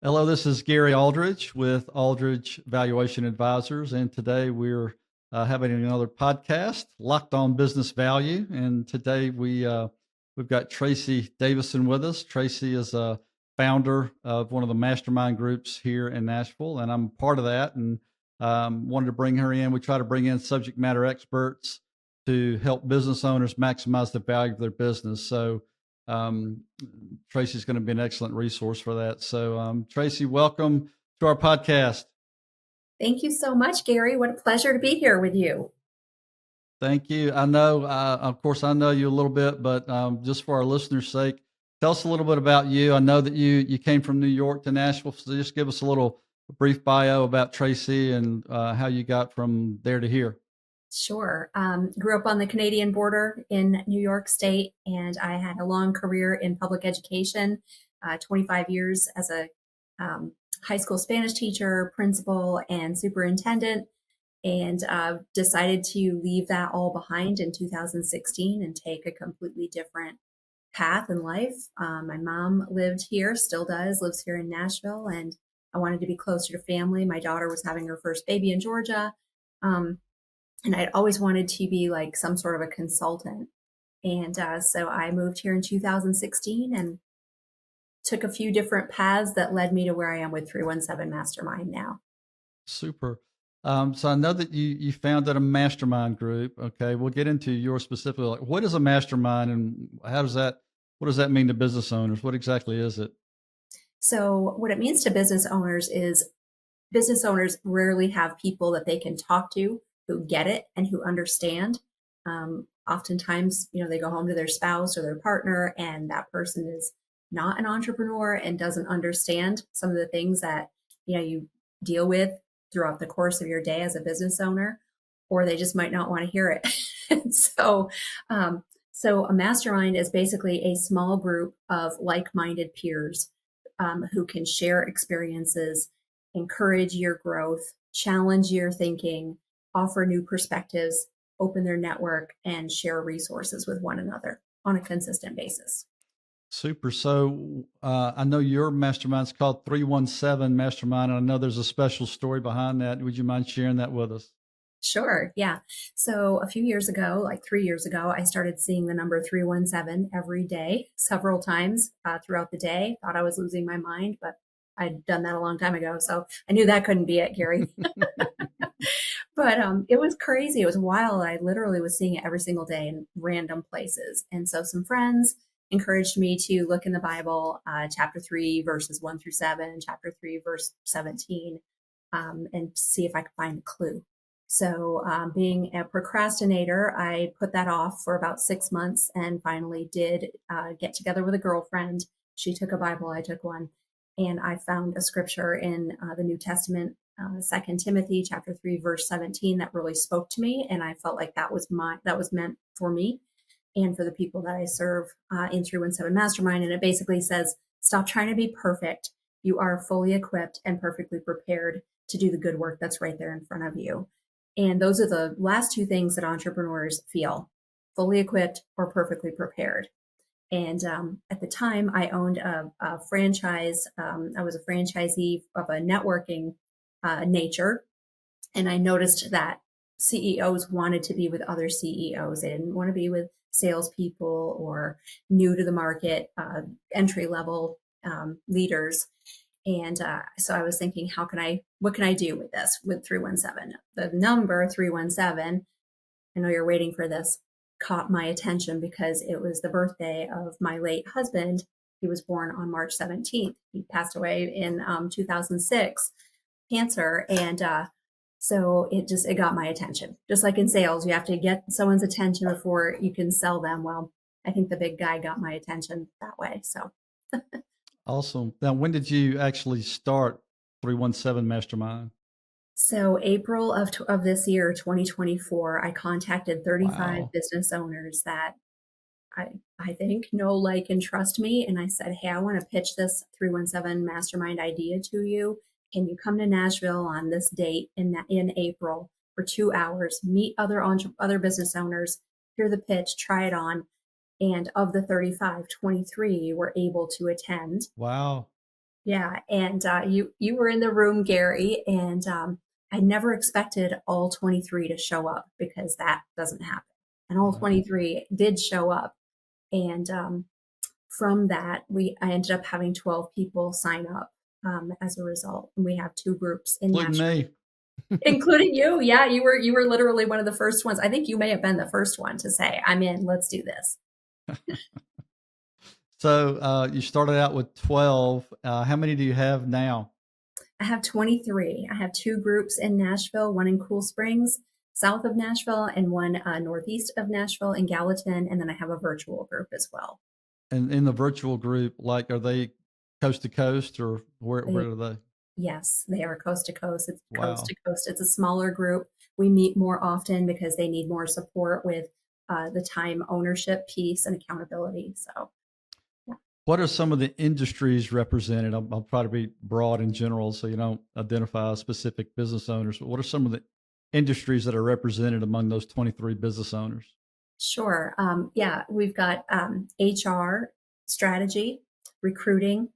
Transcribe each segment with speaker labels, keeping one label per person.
Speaker 1: Hello, this is Gary Aldridge with Aldridge Valuation Advisors, and today we're having another podcast, Locked On Business Value. And today we've got Tracy Davison with us. Tracy is a founder of one of the Mastermind groups here in Nashville, and I'm part of that. And wanted to bring her in. We try to bring in subject matter experts to help business owners maximize the value of their business. So um, Tracy's going to be an excellent resource for that. So, Tracy, welcome to our podcast.
Speaker 2: Thank you so much, Gary. What a pleasure to be here with you.
Speaker 1: Thank you. I know, of course, I know you a little bit, but just for our listeners' sake, tell us a little bit about you. I know that you came from New York to Nashville, so just give us a little brief bio about Tracy and how you got from there to here.
Speaker 2: Sure. Grew up on the Canadian border in New York State, and I had a long career in public education, 25 years as a high school Spanish teacher, principal, and superintendent, and decided to leave that all behind in 2016 and take a completely different path in life. My mom lived here, still does, lives here in Nashville, and I wanted to be closer to family. My daughter was having her first baby in Georgia. Um, and I'd always wanted to be like some sort of a consultant. And so I moved here in 2016 and took a few different paths that led me to where I am with 317 Mastermind now.
Speaker 1: Super. So I know that you founded a mastermind group. Okay, we'll get into your specific. Like, what is a mastermind, and what does that mean to business owners? What exactly is it?
Speaker 2: So, what it means to business owners is business owners rarely have people that they can talk to who get it and who understand. Oftentimes, they go home to their spouse or their partner, and that person is not an entrepreneur and doesn't understand some of the things that you deal with throughout the course of your day as a business owner, or they just might not want to hear it. And um, so a mastermind is basically a small group of like-minded peers who can share experiences, encourage your growth, challenge your thinking, offer new perspectives, open their network, and share resources with one another on a consistent basis.
Speaker 1: Super. So I know your mastermind's called 317 Mastermind, and I know there's a special story behind that. Would you mind sharing that with us?
Speaker 2: Sure. Yeah. So a few years ago, like 3 years ago, I started seeing the number 317 every day, several times throughout the day. Thought I was losing my mind, but I'd done that a long time ago. So I knew that couldn't be it, Gary. But it was crazy. It was wild. I literally was seeing it every single day in random places. And so some friends encouraged me to look in the Bible, chapter 3, verses 1 through 7, chapter 3, verse 17, and see if I could find a clue. So, being a procrastinator, I put that off for about 6 months and finally did get together with a girlfriend. She took a Bible, I took one, and I found a scripture in the New Testament, 2 Timothy chapter 3, verse 17, that really spoke to me. And I felt like that was meant for me and for the people that I serve in 317 Mastermind. And it basically says, stop trying to be perfect. You are fully equipped and perfectly prepared to do the good work that's right there in front of you. And those are the last two things that entrepreneurs feel: fully equipped or perfectly prepared. And at the time, I owned a franchise. I was a franchisee of a networking nature. And I noticed that CEOs wanted to be with other CEOs. They didn't want to be with salespeople or new to the market, entry level leaders. And so I was thinking, what can I do with this with 317? The number 317, I know you're waiting for this, caught my attention because it was the birthday of my late husband. He was born on March 17th. He passed away in 2006, cancer. And so it got my attention. Just like in sales, you have to get someone's attention before you can sell them. Well, I think the big guy got my attention that way. So
Speaker 1: Awesome. Now, when did you actually start 317 Mastermind?
Speaker 2: So April of this year, 2024, I contacted 35
Speaker 1: Wow.
Speaker 2: business owners that I think know, like, and trust me. And I said, hey, I want to pitch this 317 Mastermind idea to you. Can you come to Nashville on this date in April for 2 hours, meet other business owners, hear the pitch, try it on. And of the 35, 23 were able to attend.
Speaker 1: Wow.
Speaker 2: Yeah, and you were in the room, Gary, and I never expected all 23 to show up because that doesn't happen. And all
Speaker 1: Right.
Speaker 2: 23 did show up, and from that, I ended up having 12 people sign up as a result. And we have two groups in
Speaker 1: Including
Speaker 2: Nashville,
Speaker 1: me.
Speaker 2: including you. Yeah, you were literally one of the first ones. I think you may have been the first one to say, "I'm in. Let's do this."
Speaker 1: So you started out with 12. How many do you have now?
Speaker 2: I have 23. I have two groups in Nashville, one in Cool Springs, south of Nashville, and one northeast of Nashville in Gallatin. And then I have a virtual group as well.
Speaker 1: And in the virtual group, like, are they coast to coast or where
Speaker 2: They,
Speaker 1: are they?
Speaker 2: yes, they are coast to coast. It's coast
Speaker 1: Wow.
Speaker 2: to coast. It's a smaller group. We meet more often because they need more support with the time ownership piece and accountability. So, yeah.
Speaker 1: What are some of the industries represented? I'll try to be broad in general so you don't identify specific business owners. But what are some of the industries that are represented among those 23 business owners?
Speaker 2: Sure. Yeah, we've got HR, strategy, recruiting,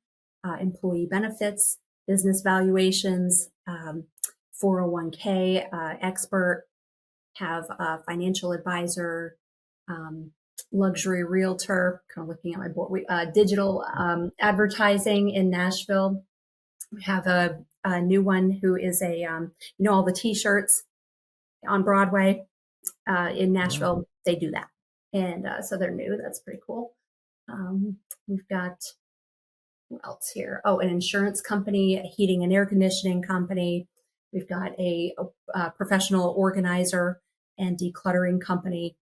Speaker 2: employee benefits, business valuations, 401k expert, have a financial advisor, um, luxury realtor, kind of looking at my board, digital advertising in Nashville. We have a new one who is all the t shirts on Broadway in
Speaker 1: Yeah.
Speaker 2: Nashville, they do that. And so they're new. That's pretty cool. We've got what else here? Oh, an insurance company, a heating and air conditioning company. We've got a professional organizer and decluttering company.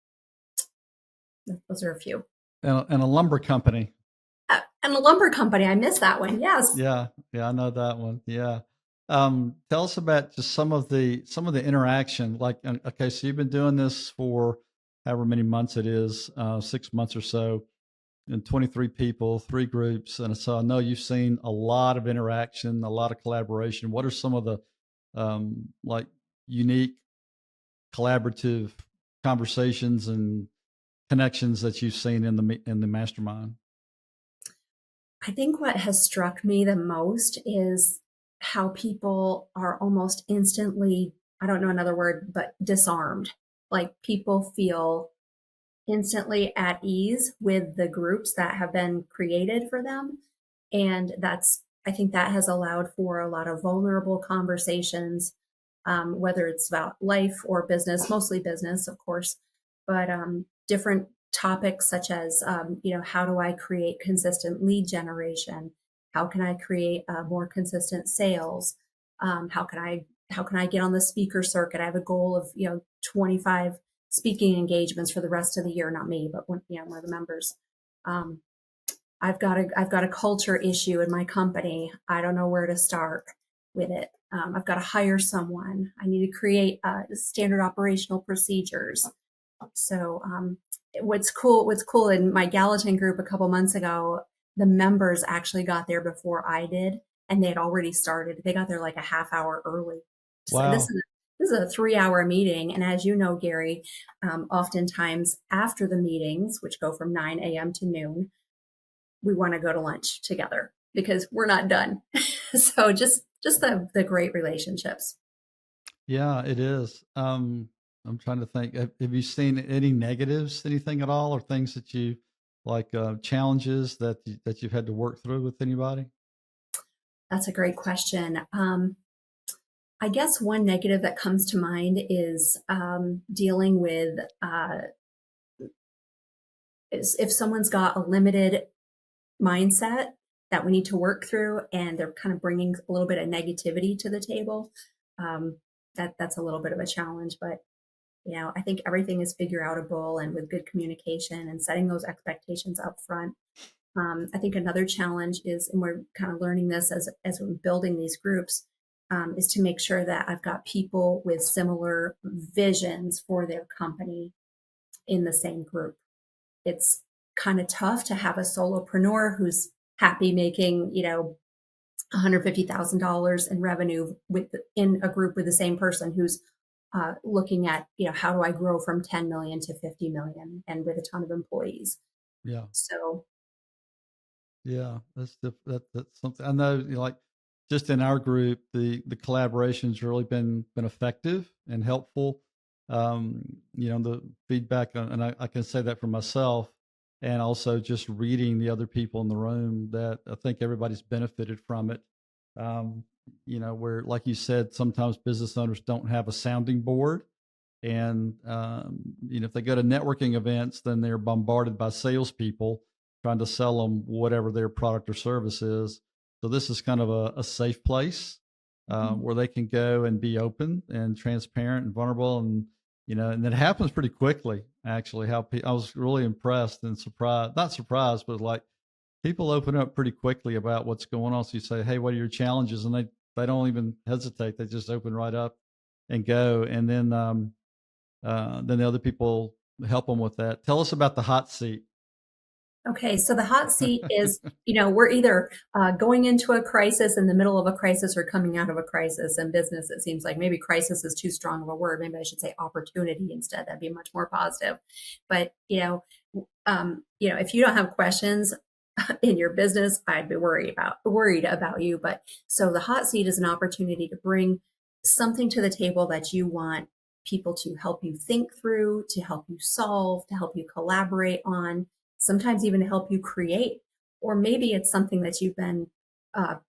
Speaker 2: Those are a few.
Speaker 1: And a lumber company.
Speaker 2: And a lumber company. I missed that one. Yes.
Speaker 1: Yeah, yeah, I know that one. Yeah. Tell us about just some of the interaction. Like, okay, so you've been doing this for however many months it is, 6 months or so, and 23 people, three groups, and so I know you've seen a lot of interaction, a lot of collaboration. What are some of the like unique collaborative conversations and connections that you've seen in the mastermind?
Speaker 2: I think what has struck me the most is how people are almost instantly, I don't know another word, but disarmed. Like people feel instantly at ease with the groups that have been created for them. And I think that has allowed for a lot of vulnerable conversations, whether it's about life or business, mostly business, of course, but different topics such as, how do I create consistent lead generation? How can I create more consistent sales? How can I get on the speaker circuit? I have a goal of 25 speaking engagements for the rest of the year. Not me, but one of the members. Um, I've got a culture issue in my company. I don't know where to start with it. I've got to hire someone. I need to create standard operational procedures. So what's cool in my Gallatin group a couple months ago, the members actually got there before I did, and they had already started. They got there like a half hour early. So this
Speaker 1: Wow.
Speaker 2: is this is a 3 hour meeting, and as you know, Gary, oftentimes after the meetings, which go from 9 a.m. to noon, we want to go to lunch together because we're not done. So just the great relationships.
Speaker 1: Yeah, it is. I'm trying to think. Have you seen any negatives, anything at all, or things that you like challenges that you've had to work through with anybody?
Speaker 2: That's a great question. I guess one negative that comes to mind is dealing with is if someone's got a limited mindset that we need to work through, and they're kind of bringing a little bit of negativity to the table. Um, that's a little bit of a challenge, but I think everything is figure outable, and with good communication and setting those expectations up front. I think another challenge is, and we're kind of learning this as we're building these groups, is to make sure that I've got people with similar visions for their company in the same group. It's kind of tough to have a solopreneur who's happy making, $150,000 in revenue in a group with the same person who's looking at, how do I grow from 10 million to 50 million and with a ton of employees.
Speaker 1: Yeah.
Speaker 2: So
Speaker 1: Yeah, that's something I know. Like just in our group, the collaboration's really been effective and helpful. The feedback, and I can say that for myself, and also just reading the other people in the room, that I think everybody's benefited from it. Um, where like you said, sometimes business owners don't have a sounding board, and if they go to networking events, then they're bombarded by salespeople trying to sell them whatever their product or service is. So this is kind of a safe place
Speaker 2: Mhm.
Speaker 1: where they can go and be open and transparent and vulnerable, and it happens pretty quickly. Actually, I was really impressed and surprised, not surprised, but like people open up pretty quickly about what's going on. So you say, "Hey, what are your challenges?" And they don't even hesitate; they just open right up and go. And then the other people help them with that. Tell us about the hot seat.
Speaker 2: Okay, so the hot seat is, we're either going into a crisis, in the middle of a crisis, or coming out of a crisis. In business, it seems like maybe crisis is too strong of a word. Maybe I should say opportunity instead. That'd be much more positive. But if you don't have questions in your business, I'd be worried about you. But so the hot seat is an opportunity to bring something to the table that you want people to help you think through, to help you solve, to help you collaborate on, sometimes even to help you create. Or maybe it's something that you've been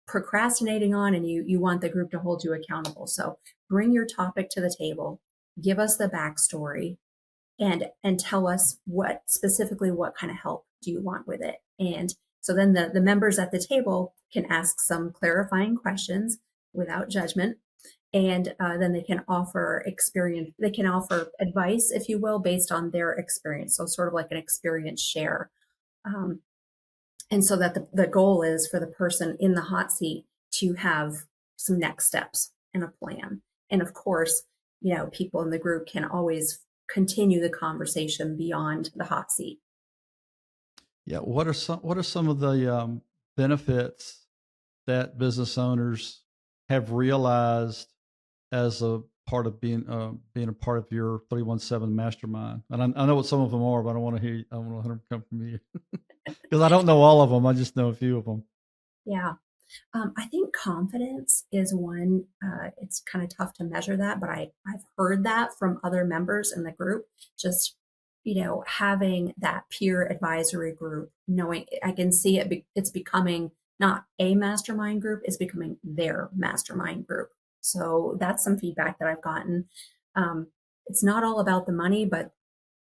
Speaker 2: procrastinating on, and you want the group to hold you accountable. So bring your topic to the table, give us the backstory, and tell us what kind of help do you want with it. And so then the members at the table can ask some clarifying questions without judgment, and then they can offer advice, if you will, based on their experience, so sort of like an experience share. um, and so that the goal is for the person in the hot seat to have some next steps and a plan. And of course, people in the group can always continue the conversation beyond the hot seat.
Speaker 1: Yeah, what are some of the benefits that business owners have realized as a part of being a part of your 317 mastermind? And I know what some of them are, but I want to hear. I want to hear them come from you because I don't know all of them. I just know a few of them.
Speaker 2: Yeah. I think confidence is one. It's kind of tough to measure that, but I've heard that from other members in the group. Just, having that peer advisory group, knowing I can see it's becoming not a mastermind group, it's becoming their mastermind group. So that's some feedback that I've gotten. Um, it's not all about the money, but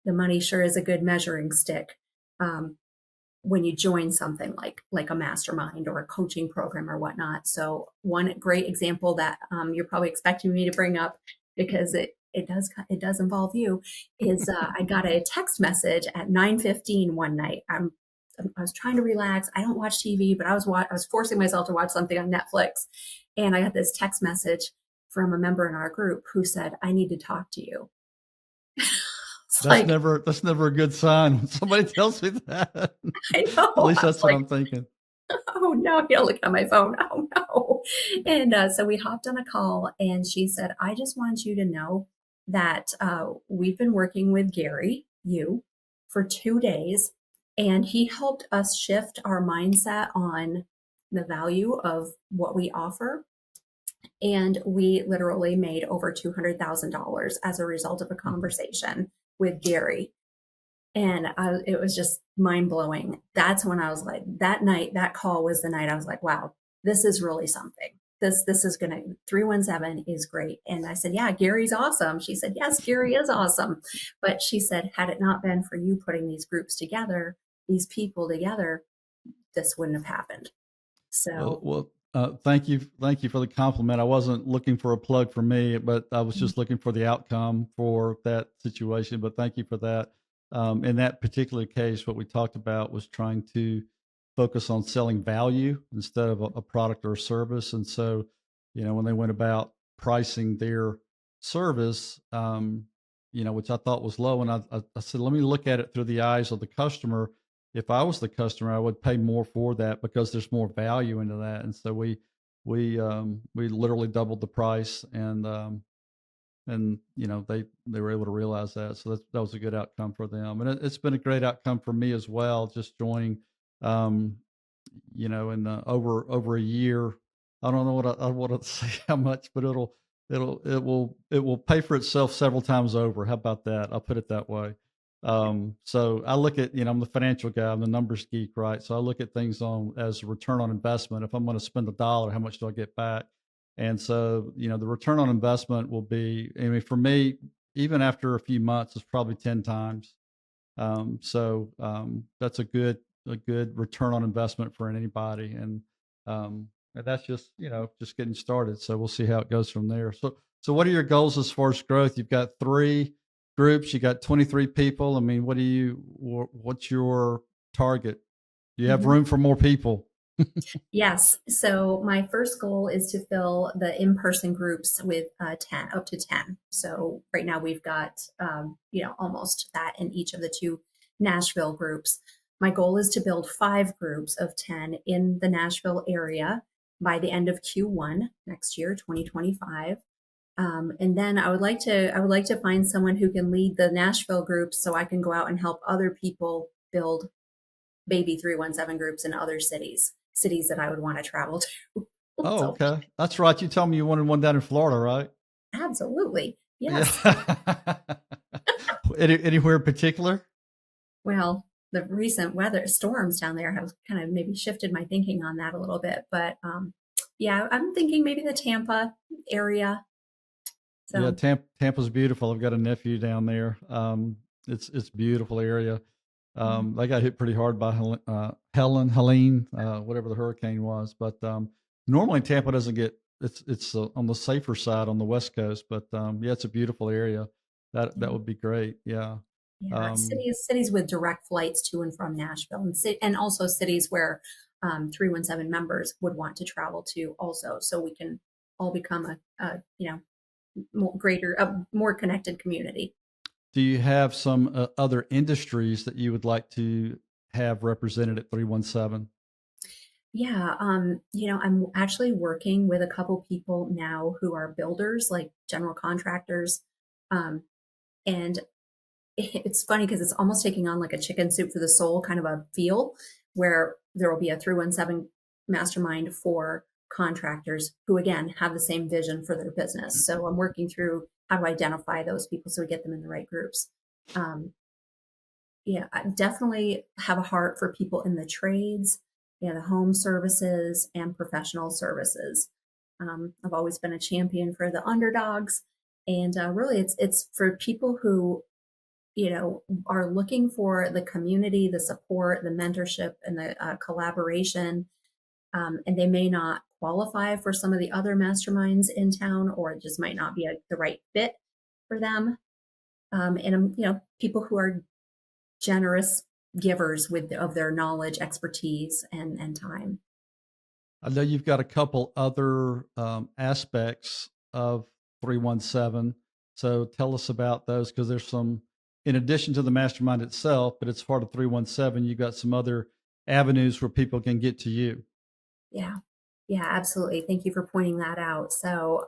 Speaker 2: the money sure is a good measuring stick. Um, when you join something like a mastermind or a coaching program or whatnot. So one great example that you're probably expecting me to bring up, because it does involve you, is I got a text message at 9:15 one night. I was trying to relax. I don't watch TV, but I was forcing myself to watch something on Netflix, and I got this text message from a member in our group who said, "I need to talk to you." It's
Speaker 1: That's
Speaker 2: like,
Speaker 1: never a good sign when somebody tells me that.
Speaker 2: I
Speaker 1: At
Speaker 2: know.
Speaker 1: least
Speaker 2: I was
Speaker 1: that's what
Speaker 2: like,
Speaker 1: I'm thinking.
Speaker 2: "Oh no," look at my phone. "Oh no." And so we hopped on a call, and she said, "I just want you to know that we've been working with Gary, for 2 days, and he helped us shift our mindset on the value of what we offer. And we literally made over $200,000 as a result of a
Speaker 1: Mhm.
Speaker 2: conversation with Gary." And it was just mind blowing. That's when I was like, that night, that call was the night I was like, wow, this is really something. This is gonna 317 is great. And I said, yeah, Gary's awesome. She said, yes, Gary is awesome. But she said, had it not been for you putting these groups together, these people together, this wouldn't have happened.
Speaker 1: Well,
Speaker 2: So
Speaker 1: well, thank you for the compliment. I wasn't looking for a plug for me, but I was just looking for the outcome for that situation. But thank you for that. In that particular case, what we talked about was trying to focus on selling value instead of a product or a service. And so, when they went about pricing their service, which I thought was low, and I said, let me look at it through the eyes of the customer. If I was the customer, I would pay more for that because there's more value into that. And so we literally doubled the price, and they were able to realize that. So that was a good outcome for them, and it's been a great outcome for me as well. Just joining. Um, in over a year. I don't know what I want to say how much, but it will pay for itself several times over. How about that? I'll put it that way. So I look at, I'm the financial guy, I'm the numbers geek, right? So I look at things on as return on investment. If I'm going to spend $1, how much do I get back? And so, the return on investment will be, I mean, for me, even after a few months, it's probably 10 times. So that's a good return on investment for anybody, and that's just getting started. So we'll see how it goes from there. So what are your goals as far as growth? You've got 3 groups, you got 23 people. I mean, what's your target? Do you have
Speaker 2: Mhm.
Speaker 1: room for more people?
Speaker 2: Yes. So my first goal is to fill the in-person groups with 10, up to 10. So right now we've got, almost that in each of the two Nashville groups. My goal is to build 5 groups of 10 in the Nashville area by the end of Q1 next year, 2025. And then I would like to find someone who can lead the Nashville groups so I can go out and help other people build baby 317 groups in other cities that I would want to travel to.
Speaker 1: Oh,
Speaker 2: So
Speaker 1: okay. That's right. You told me you wanted one down in Florida, right?
Speaker 2: absolutely. Yes.
Speaker 1: Yeah. Anywhere in particular?
Speaker 2: Well, the recent weather storms down there have kind of maybe shifted my thinking on that a little bit. But yeah, I'm thinking maybe the Tampa area.
Speaker 1: Yeah,
Speaker 2: So
Speaker 1: Tampa's beautiful. I've got a nephew down there. It's a beautiful area.
Speaker 2: mhm.
Speaker 1: They got hit pretty hard by Helene, whatever the hurricane was. But normally Tampa doesn't get. It's on the safer side on the West Coast. But yeah, it's a beautiful area. That
Speaker 2: Yeah.
Speaker 1: would be great. Yeah.
Speaker 2: Yeah,
Speaker 1: Um,
Speaker 2: cities with direct flights to and from Nashville, and also cities where 317 members would want to travel to also, so we can all become a more connected community.
Speaker 1: do you have some other industries that you would like to have represented at 317?
Speaker 2: Yeah, I'm actually working with a couple people now who are builders, like general contractors, um, and it's funny because it's almost taking on like a chicken soup for the soul kind of a feel, where there will be a 317 mastermind for contractors who again have the same vision for their business. So I'm working through how to identify those people so we get them in the right groups. Um, yeah, I definitely have a heart for people in the trades, yeah, the home services and professional services. I've always been a champion for the underdogs, and really, it's for people who are looking for the community, the support, the mentorship, and the collaboration. And they may not qualify for some of the other masterminds in town, or it just might not be the right fit for them. And people who are generous givers with of their knowledge, expertise, and time.
Speaker 1: I know you've got a couple other aspects of 317. So tell us about those because there's some, in addition to the mastermind itself, but it's part of 317. You've got some other avenues where people can get to you.
Speaker 2: Yeah. Yeah, absolutely. Thank you for pointing that out. So,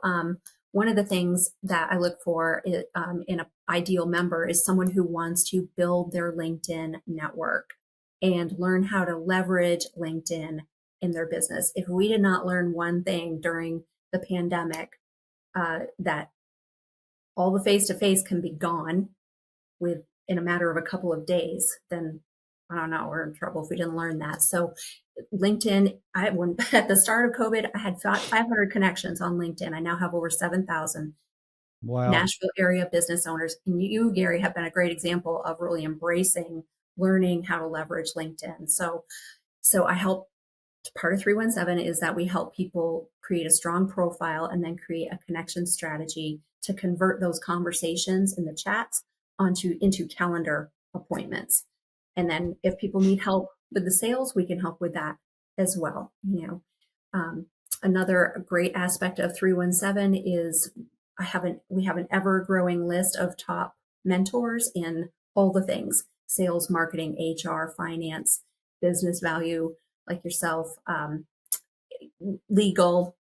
Speaker 2: one of the things that I look for in an ideal member is someone who wants to build their LinkedIn network and learn how to leverage LinkedIn in their business. If we did not learn one thing during the pandemic, that all the face to face can be gone with in a matter of a couple of days, then I don't know, we're in trouble if we didn't learn that. So LinkedIn, when at the start of COVID, I had 500 connections on LinkedIn. I now have over 7,000
Speaker 1: Wow.
Speaker 2: Nashville area business owners. And you, Gary, have been a great example of really embracing learning how to leverage LinkedIn. So I help part of 317 is that we help people create a strong profile and then create a connection strategy to convert those conversations in the chats onto into calendar appointments. And then if people need help with the sales, we can help with that as well. Um, Another great aspect of 317 is we have an ever growing list of top mentors in all the things: sales, marketing, HR, finance, business value, like yourself, legal,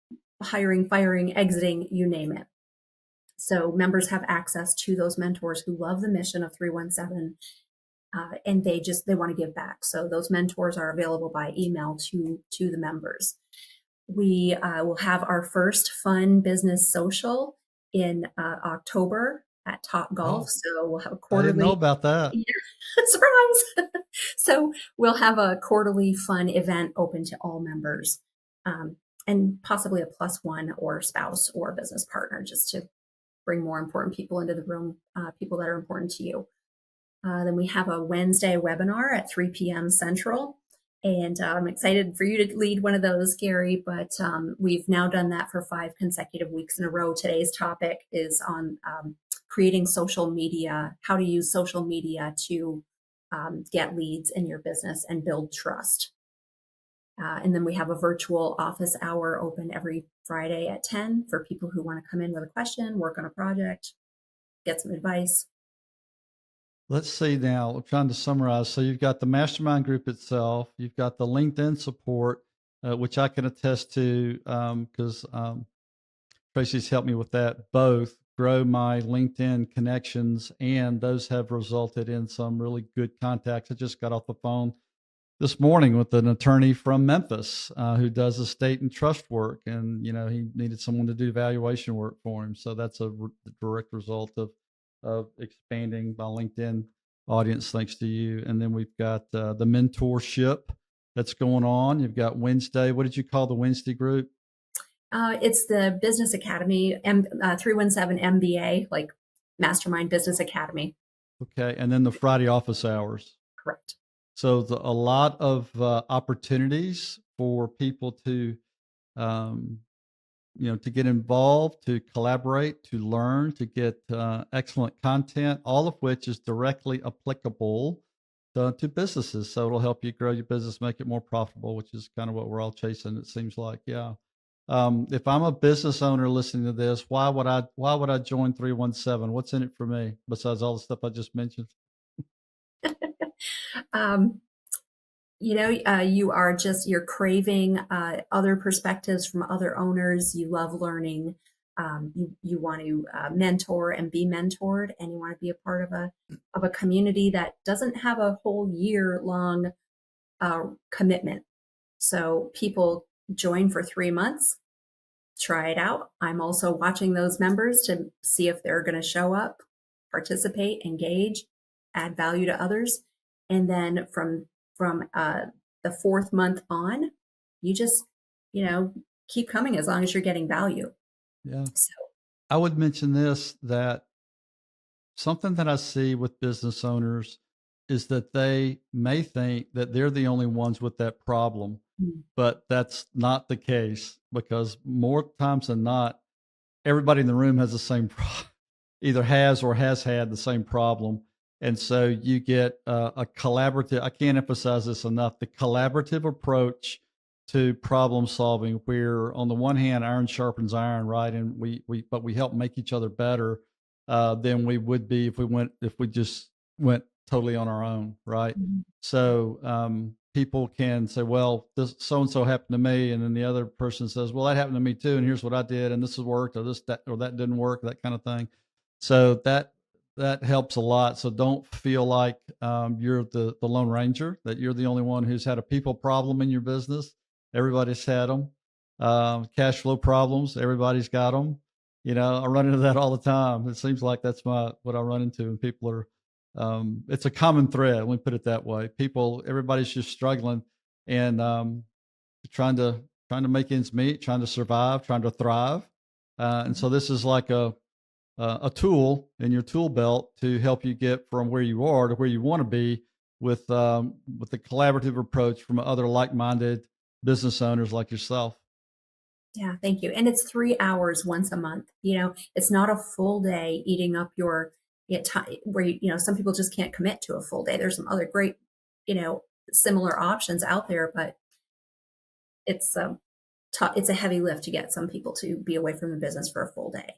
Speaker 2: hiring, firing, exiting, you name it. So members have access to those mentors who love the mission of 317, and they want to give back. So those mentors are available by email to the members. We will have our first fun business social in October at Top Golf.
Speaker 1: Oh,
Speaker 2: So we'll have a
Speaker 1: I didn't know
Speaker 2: quarterly,
Speaker 1: about that.
Speaker 2: yeah, surprise. So we'll have a quarterly fun event open to all members, um, and possibly a plus one or spouse or business partner, just to bring more important people into the room, people that are important to you. Then we have a Wednesday webinar at 3 p.m. Central. And I'm excited for you to lead one of those, Gary, but we've now done that for 5 consecutive weeks in a row. Today's topic is on creating social media, how to use social media to get leads in your business and build trust. And then we have a virtual office hour open every Friday at 10 for people who want to come in with a question, work on a project, get some advice.
Speaker 1: Let's see now. I'm trying to summarize. So you've got the mastermind group itself. You've got the LinkedIn support, which I can attest to because Tracy's helped me with that. Both grow my LinkedIn connections, and those have resulted in some really good contacts. I just got off the phone this morning with an attorney from Memphis who does estate and trust work, and he needed someone to do valuation work for him. So that's a direct result of expanding my LinkedIn audience, thanks to you. And then we've got the mentorship that's going on. You've got Wednesday. What did you call the Wednesday group?
Speaker 2: It's the Business Academy, 317 MBA, like Mastermind Business Academy.
Speaker 1: Okay, and then the Friday office hours.
Speaker 2: Correct.
Speaker 1: So a lot of opportunities for people to to get involved, to collaborate, to learn, to get excellent content, all of which is directly applicable to businesses. So it'll help you grow your business, make it more profitable, which is kind of what we're all chasing, it seems like. Yeah. If I'm a business owner listening to this, why would I join 317? What's in it for me besides all the stuff I just mentioned?
Speaker 2: um, you're craving other perspectives from other owners. You love learning. You want to mentor and be mentored, and you want to be a part of a community that doesn't have a whole year long commitment. So people join for 3 months, try it out. I'm also watching those members to see if they're going to show up, participate, engage, add value to others, and then from the 4th month on, you just keep coming as long as you're getting value.
Speaker 1: Yeah.
Speaker 2: So
Speaker 1: I would mention this, that something that I see with business owners is that they may think that they're the only ones with that problem, but that's not the case, because more times than not, everybody in the room has the same problem, either has or has had the same problem. And so you get a collaborative, I can't emphasize this enough, the collaborative approach to problem solving, where on the one hand, iron sharpens iron, right? And but we help make each other better than we would be if we just went totally on our own, right?
Speaker 2: mhm.
Speaker 1: So people can say, well, this so and so happened to me, and then the other person says, well, that happened to me too, and here's what I did, and this has worked, or that didn't work, that kind of thing. So that helps a lot. So don't feel like you're the Lone Ranger, that you're the only one who's had a people problem in your business. Everybody's had them. Cash flow problems, everybody's got them. I run into that all the time. It seems like that's what I run into, and people are, it's a common thread. Let me put it that way. Everybody's just struggling and trying to make ends meet, trying to survive, trying to thrive. And so this is like a tool in your tool belt to help you get from where you are to where you want to be with the collaborative approach from other like-minded business owners like yourself.
Speaker 2: Yeah, thank you. And it's 3 hours once a month. It's not a full day eating up your time, where some people just can't commit to a full day. There's some other great, similar options out there, but it's it's a heavy lift to get some people to be away from the business for a full day.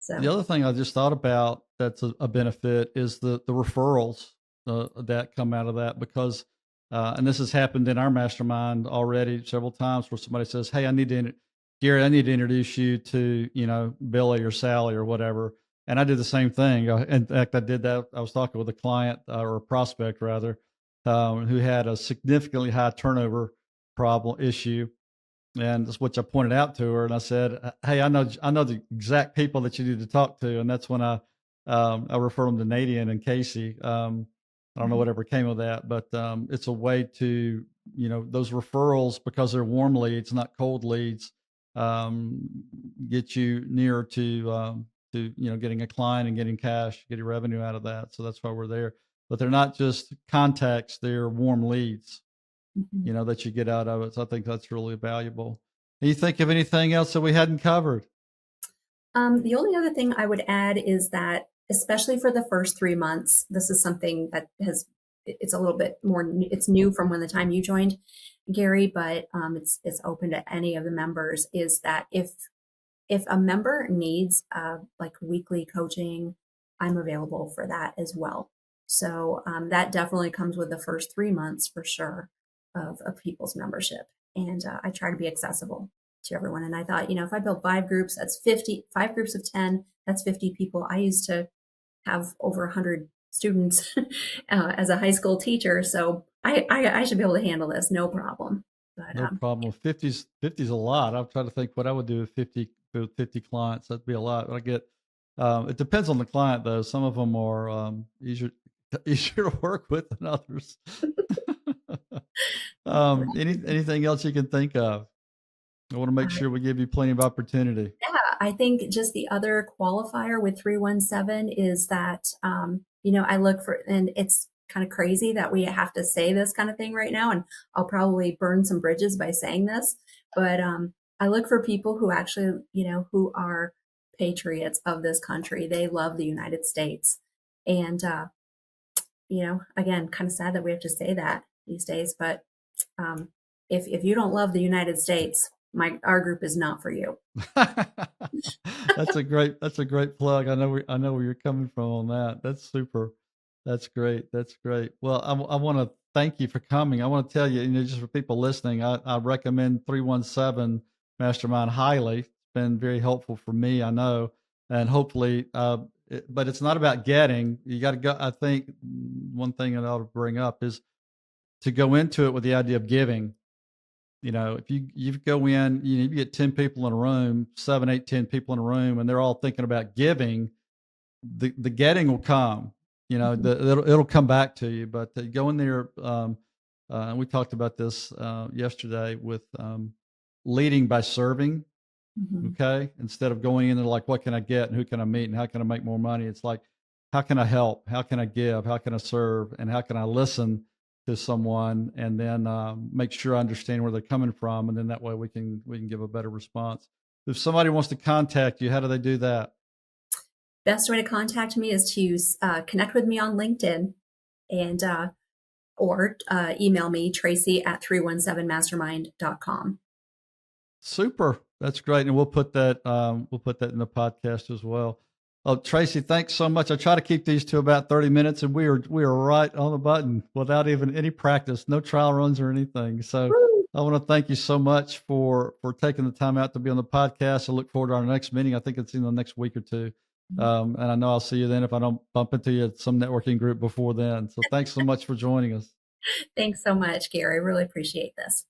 Speaker 1: The
Speaker 2: So
Speaker 1: other thing I just thought about that's a benefit is the referrals that come out of that, because and this has happened in our mastermind already several times, where somebody says, hey, Gary, I need to introduce you to, Billy or Sally or whatever. And I did the same thing. In fact, I did that. I was talking with a client or a prospect rather, who had a significantly high turnover problem issue. And that's what I pointed out to her. And I said, "Hey, I know the exact people that you need to talk to." And that's when I refer them to Nadian and Casey. I don't know
Speaker 2: Mhm.
Speaker 1: whatever came of that, but it's a way to, those referrals, because they're warm leads, not cold leads, um, get you nearer to getting a client and getting cash, getting revenue out of that. So that's why we're there. But they're not just contacts; they're warm leads,
Speaker 2: Mhm.
Speaker 1: that you get out of it. So I think that's really valuable. Can you think of anything else that we hadn't covered?
Speaker 2: The only other thing I would add is that, especially for the first 3 months, this is something that it's a little bit more, it's new from when the time you joined, Gary, but it's open to any of the members, is that if a member needs like weekly coaching, I'm available for that as well. So that definitely comes with the first 3 months for sure of people's membership. And I try to be accessible to everyone. And I thought, if I build 5 groups, that's 50, 5 groups of 10, that's 50 people. I used to have over 100 students as a high school teacher. So I should be able to handle this, no problem. But
Speaker 1: No problem. 50's a lot. I'm trying to think what I would do with 50 clients. That'd be a lot. But I get, it depends on the client though. Some of them are easier easier to work with than others. Anything else you can think of? I want to make sure we give you plenty of opportunity.
Speaker 2: Yeah, I think just the other qualifier with 317 is that, I look for, and it's kind of crazy that we have to say this kind of thing right now, and I'll probably burn some bridges by saying this, but I look for people who actually, who are patriots of this country. They love the United States. And, again, kind of sad that we have to say that these days, but um, if you don't love the United States, our group is not for you.
Speaker 1: That's a great plug. I know where you're coming from on that. That's super. That's great. That's great. Well, I want to thank you for coming. I want to tell you, just for people listening, I recommend 317 Mastermind highly. It's been very helpful for me, I know, and hopefully, but it's not about getting. You got to go. I think one thing that I ought to bring up is to go into it with the idea of giving. If you go in, you get 10 people in a room, 7, 8, 10 people in a room, and they're all thinking about giving, the getting will come.
Speaker 2: Mhm,
Speaker 1: It'll come back to you. But go in there. And we talked about this yesterday with leading by serving.
Speaker 2: mhm.
Speaker 1: Okay, instead of going in there like, what can I get and who can I meet and how can I make more money? It's like, how can I help? How can I give? How can I serve? And how can I listen to someone and then make sure I understand where they're coming from, and then that way we can give a better response. If somebody wants to contact you, how do they do that?
Speaker 2: Best way to contact me is to connect with me on LinkedIn and or email me, Tracy at 317mastermind.com.
Speaker 1: Super. That's great. And we'll put that in the podcast as well. Oh, Tracy, thanks so much. I try to keep these to about 30 minutes, and we are right on the button without even any practice, no trial runs or anything. So
Speaker 2: Woo!
Speaker 1: I want to thank you so much for taking the time out to be on the podcast. I look forward to our next meeting. I think it's in the next week or two. And I know I'll see you then if I don't bump into you at some networking group before then. So thanks so much for joining us.
Speaker 2: Thanks so much, Gary. Really appreciate this.